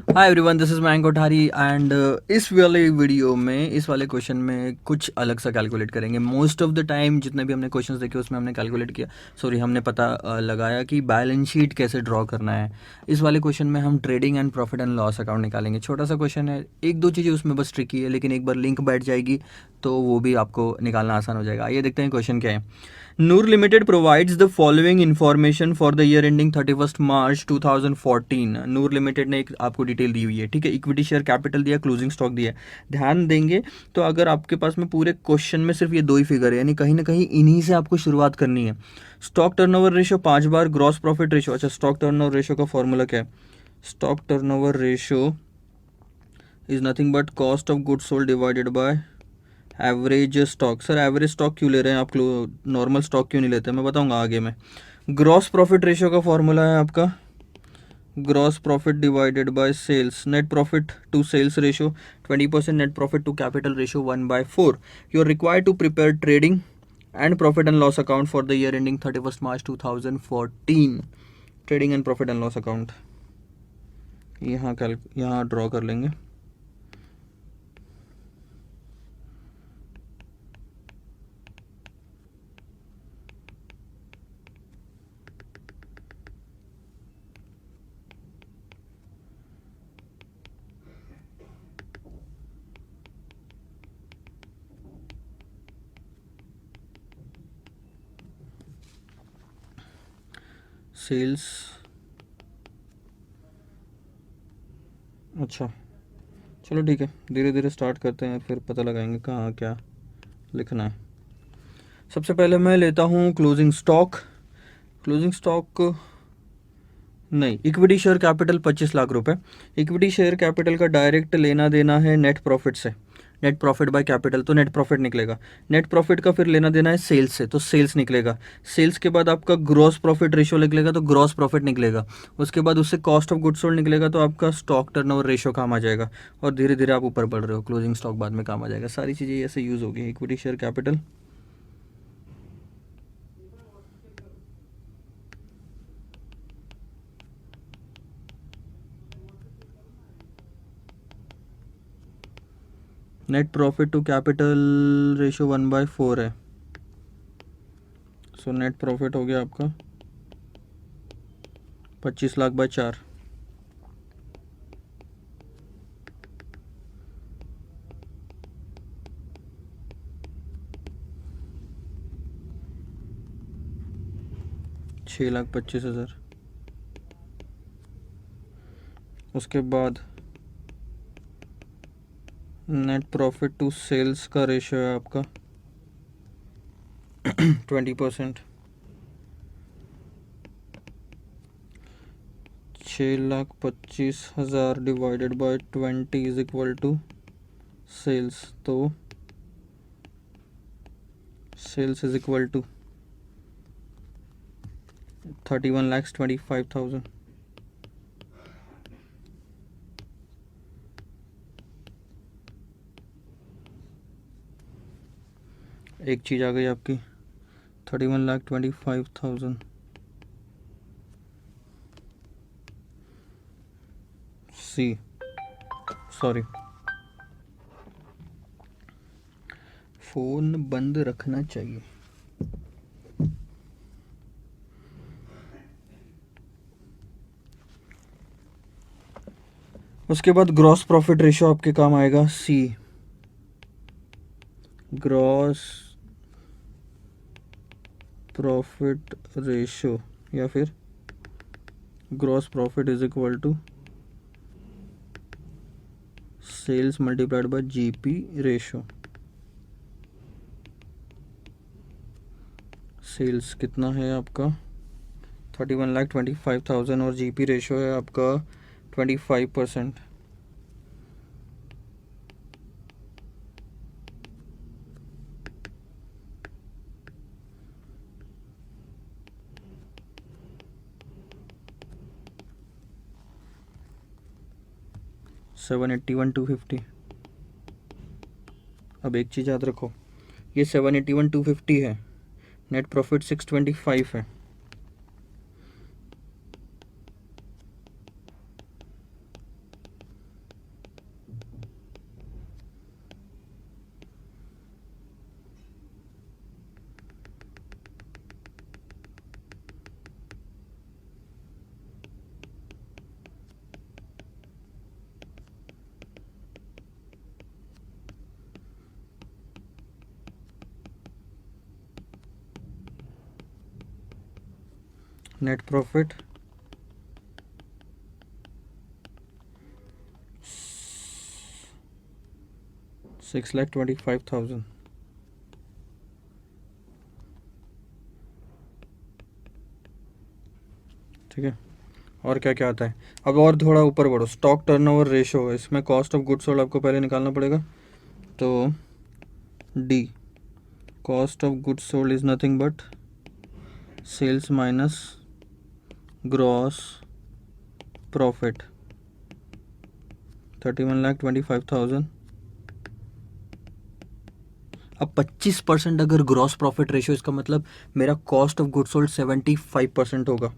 Hi everyone, this is Mayank Kothari and इस वाले question में कुछ अलग सा कैलकुलेट करेंगे। मोस्ट ऑफ द टाइम जितने भी हमने क्वेश्चंस देखे उसमें हमने कैलकुलेट किया, हमने पता लगाया कि बैलेंस शीट कैसे ड्रॉ करना है। इस वाले क्वेश्चन में हम trading and profit and loss account निकालेंगे। छोटा सा क्वेश्चन है, एक दो चीज़ें उसमें बस ट्रिकी है, लेकिन एक बार लिंक बैठ जाएगी तो वो भी आपको निकालना आसान हो जाएगा। आइए देखते हैं क्वेश्चन क्या है। Noor limited provides the following information for the year ending 31 March 2014। Noor limited ने एक आपको डिटेल दी हुई है, ठीक है। इक्विटी शेयर कैपिटल दिया, क्लोजिंग स्टॉक दिया है। ध्यान देंगे तो अगर आपके पास में पूरे क्वेश्चन में सिर्फ ये दो ही फिगर है, यानी कहीं ना कहीं इन्हीं से आपको शुरुआत करनी है। स्टॉक टर्नओवर रेशियो 5 बार, ग्रॉस प्रॉफिट रेशियो। अच्छा, स्टॉक टर्नओवर रेशियो का फॉर्मूला क्या है? Stock turnover ratio is nothing but cost of goods sold divided by average stock. Sir average stock क्यों ले रहे हैं आप, नॉर्मल स्टॉक क्यों नहीं लेते, मैं बताऊंगा आगे में। ग्रॉस प्रॉफिट रेशियो का फॉर्मूला है आपका gross profit divided by sales. Net profit to sales ratio 20%, net profit to capital ratio 1/4। You are required to prepare trading and profit and loss account for the year ending 31 March 2014। Trading and profit and loss account यहाँ draw कर लेंगे। Sales, अच्छा चलो ठीक है, धीरे धीरे start करते हैं, फिर पता लगाएंगे कहाँ क्या लिखना है। सबसे पहले मैं लेता हूँ क्लोजिंग स्टॉक। क्लोजिंग स्टॉक नहीं, इक्विटी शेयर कैपिटल 25 लाख रुपए। इक्विटी शेयर कैपिटल का डायरेक्ट लेना देना है नेट प्रॉफिट से। नेट प्रॉफिट बाय कैपिटल तो नेट प्रॉफिट निकलेगा। नेट प्रॉफिट का फिर लेना देना है सेल्स से, तो सेल्स निकलेगा। सेल्स के बाद आपका ग्रॉस प्रॉफिट रेशियो निकलेगा, तो ग्रॉस प्रॉफिट निकलेगा। उसके बाद उससे कॉस्ट ऑफ गुड्स सोल्ड निकलेगा, तो आपका स्टॉक टर्नओवर रेशियो काम आ जाएगा। और धीरे धीरे आप ऊपर बढ़ रहे हो, क्लोजिंग स्टॉक बाद में काम आ जाएगा। सारी चीज़ें ऐसे यूज़ होगी। Equity share capital net profit to capital ratio 1/4 है। सो नेट प्रॉफिट हो गया आपका 25 लाख/4। $6,25,000। उसके बाद नेट प्रॉफिट टू सेल्स का रेशियो है आपका 20%। 6,25,000 divided by 20 is equal to sales, तो सेल्स इज इक्वल टू 31,25,000। एक चीज़ आ गई आपकी 31,25,000 सी, सॉरी फ़ोन बंद रखना चाहिए। उसके बाद ग्रॉस प्रॉफिट रेशियो आपके काम आएगा सी, ग्रॉस प्रॉफिट रेशियो, या फिर gross profit is equal to sales multiplied by GP ratio. Sales कितना है आपका 31,25,000 और जीपी रेशियो है आपका 25%। $781,250। अब एक चीज़ याद रखो, ये 781,250 है, नेट प्रॉफिट 625 है। Net profit 6,25,000। ठीक है, और क्या क्या आता है? अब और थोड़ा ऊपर बढ़ो, स्टॉक टर्नओवर रेशो, इसमें कॉस्ट ऑफ गुड्स सोल्ड आपको पहले निकालना पड़ेगा। तो the, cost of goods sold is nothing but sales minus gross profit, 31,25,000। अब 25% अगर ग्रॉस प्रॉफिट रेशियो, इसका मतलब मेरा कॉस्ट ऑफ गुड सोल्ड 75% होगा।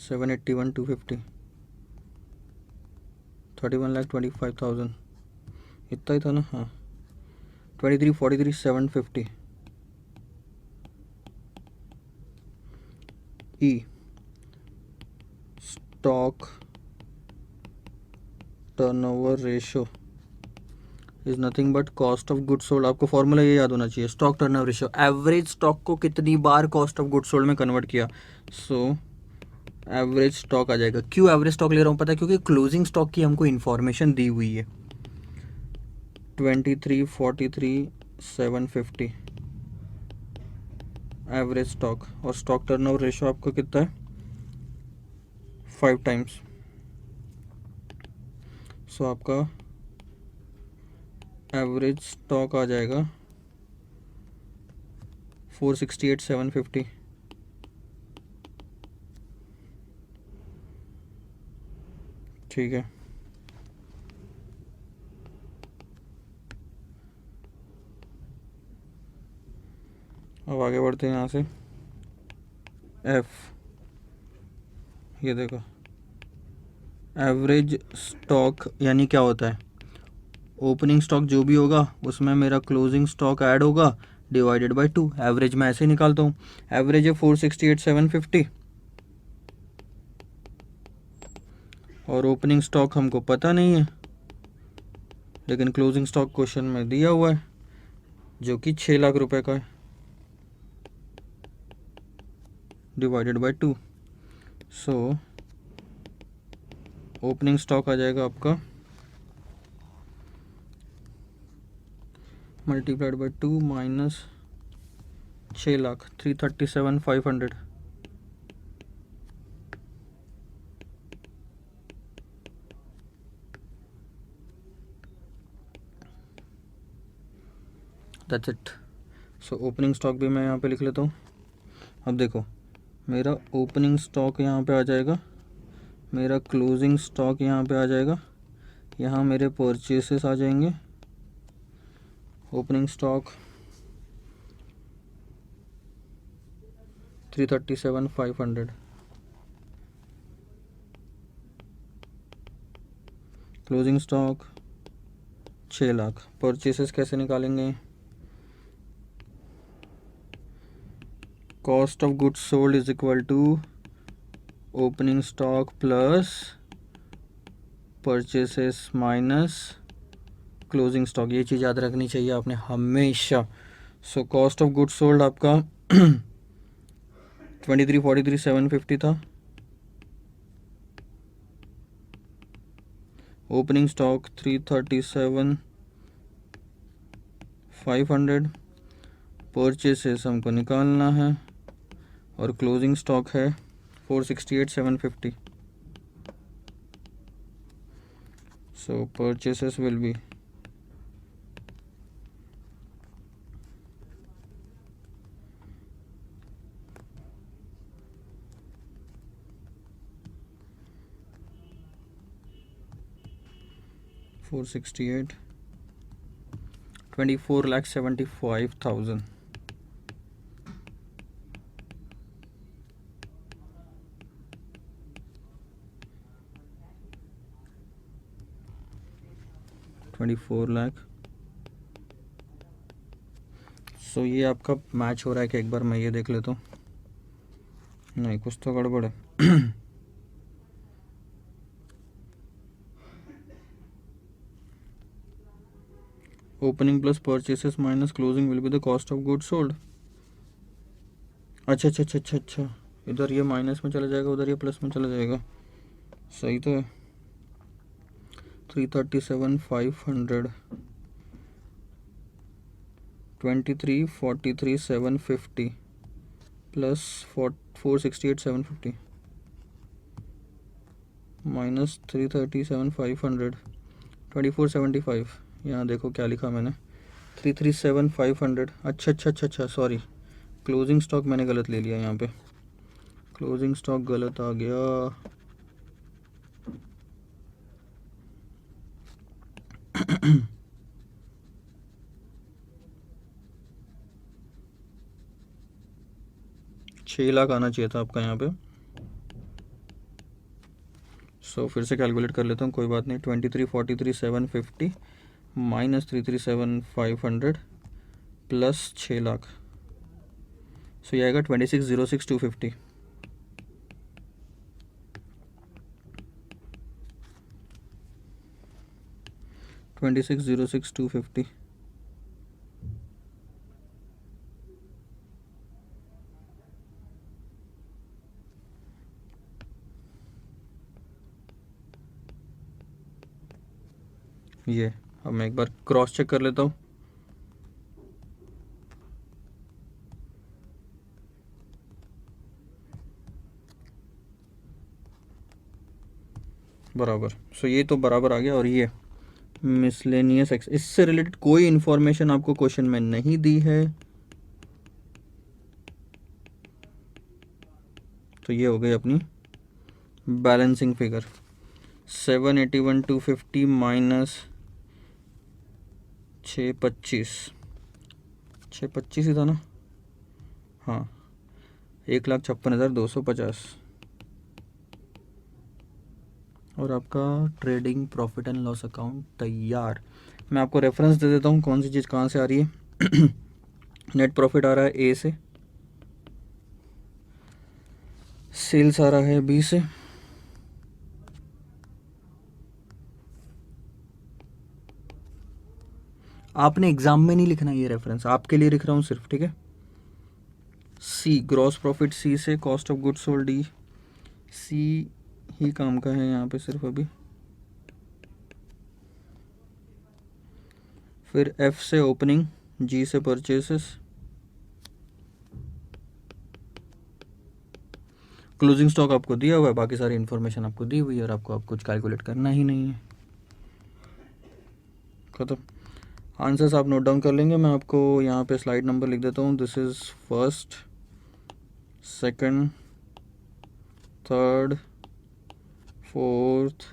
$781,250, 31,25,000, इतना ही था ना? हाँ, 23,43,750। ई, stock turnover ratio is nothing but cost of goods sold. आपको फॉर्मूला ये याद होना चाहिए, stock turnover ratio, average stock को कितनी बार कॉस्ट ऑफ गुड्स सोल्ड में कन्वर्ट किया। सो एवरेज स्टॉक आ जाएगा। क्यों एवरेज स्टॉक ले रहा हूँ पता है? क्योंकि क्लोजिंग स्टॉक की हमको इन्फॉर्मेशन दी हुई है, 23,43,750 एवरेज स्टॉक, और स्टॉक टर्नओवर रेशियो आपको कितना है? 5 टाइम्स। सो आपका एवरेज स्टॉक आ जाएगा 468,750। ठीक है, अब आगे बढ़ते हैं यहाँ से। एफ, ये देखो, एवरेज स्टॉक यानी क्या होता है? ओपनिंग स्टॉक जो भी होगा उसमें मेरा क्लोजिंग स्टॉक ऐड होगा, डिवाइडेड बाय 2। एवरेज मैं ऐसे ही निकालता हूँ, एवरेज है 468,750, और ओपनिंग स्टॉक हमको पता नहीं है, लेकिन क्लोजिंग स्टॉक क्वेश्चन में दिया हुआ है जो कि 6 लाख रुपए का है, divided by 2। So opening stock आ जाएगा आपका multiplied by 2 minus 6 lakh, 337,500। That's it. So opening stock भी मैं यहाँ पे लिख लेता हूँ। अब देखो, मेरा ओपनिंग स्टॉक यहाँ पे आ जाएगा, मेरा क्लोजिंग स्टॉक यहाँ पे आ जाएगा, यहाँ मेरे परचेसेस आ जाएंगे। Opening stock 337,500, closing stock 6 lakh. Purchases कैसे निकालेंगे? Cost of goods sold is equal to opening stock plus purchases minus closing stock. ये चीज़ याद रखनी चाहिए आपने हमेशा। So cost of goods sold आपका 23,43,750 था, ओपनिंग स्टॉक 337,500, परचेसेस हमको निकालना है, और क्लोजिंग स्टॉक है 468,750। सो परचेसेस विल बी 468, 24,75,000। सो ये आपका मैच हो रहा है कि? एक बार मैं ये देख लेता हूँ। नहीं, कुछ तो गड़बड़ है। Opening plus purchases minus closing will be the cost of good sold. अच्छा अच्छा अच्छा अच्छा अच्छा, इधर ये माइनस में चला जाएगा, उधर ये प्लस में चला जाएगा, सही तो है। 337,500 23,43,750 प्लस 468,750 माइनस 337,500 24,75। यहाँ देखो क्या लिखा मैंने, 337,500। अच्छा अच्छा अच्छा अच्छा, सॉरी, क्लोजिंग स्टॉक मैंने गलत ले लिया, यहाँ पे क्लोजिंग स्टॉक गलत आ गया। छः लाख आना चाहिए था आपका यहाँ पे। सो फिर से कैलकुलेट कर लेता हूँ, कोई बात नहीं। 23,43,750 माइनस 337,500 प्लस 6 लाख, सो ये आएगा 26,06,250। $26,06,250। ये अब मैं एक बार क्रॉस चेक कर लेता हूँ। बराबर, सो ये तो बराबर आ गया। और ये मिसलेनियस एक्स, इससे रिलेटेड कोई इन्फॉर्मेशन आपको क्वेश्चन में नहीं दी है, तो ये हो गई अपनी बैलेंसिंग फिगर। 781,250 माइनस 625, 625 ही था ना, हाँ, 1,56,250। और आपका trading profit and loss account तैयार। मैं आपको रेफरेंस दे देता हूँ कौन सी चीज़ कहाँ से आ रही है। नेट प्रॉफिट आ रहा है ए से, सेल्स आ रहा है बी से, आपने एग्जाम में नहीं लिखना, ये रेफरेंस आपके लिए लिख रहा हूँ सिर्फ, ठीक है। सी ग्रॉस प्रॉफिट सी से, cost of good sold D, C ही काम का है यहाँ पे सिर्फ अभी। फिर एफ से ओपनिंग, जी से परचेसेस, क्लोजिंग स्टॉक आपको दिया हुआ है, बाकी सारी इन्फॉर्मेशन आपको दी हुई है, और आपको अब कुछ कैलकुलेट करना ही नहीं है, खत्म। आंसर्स आप नोट डाउन कर लेंगे, मैं आपको यहाँ पे स्लाइड नंबर लिख देता हूँ। This is first, second, third, fourth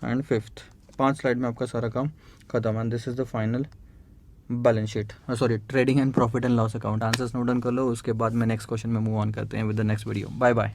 and fifth, 5 slide में आपका सारा काम खत्म। And this is the final balance sheet, sorry trading and profit and loss account. Answers note down कर लो, उसके बाद में नेक्स्ट क्वेश्चन में मूव ऑन करते हैं with the next video. Bye bye.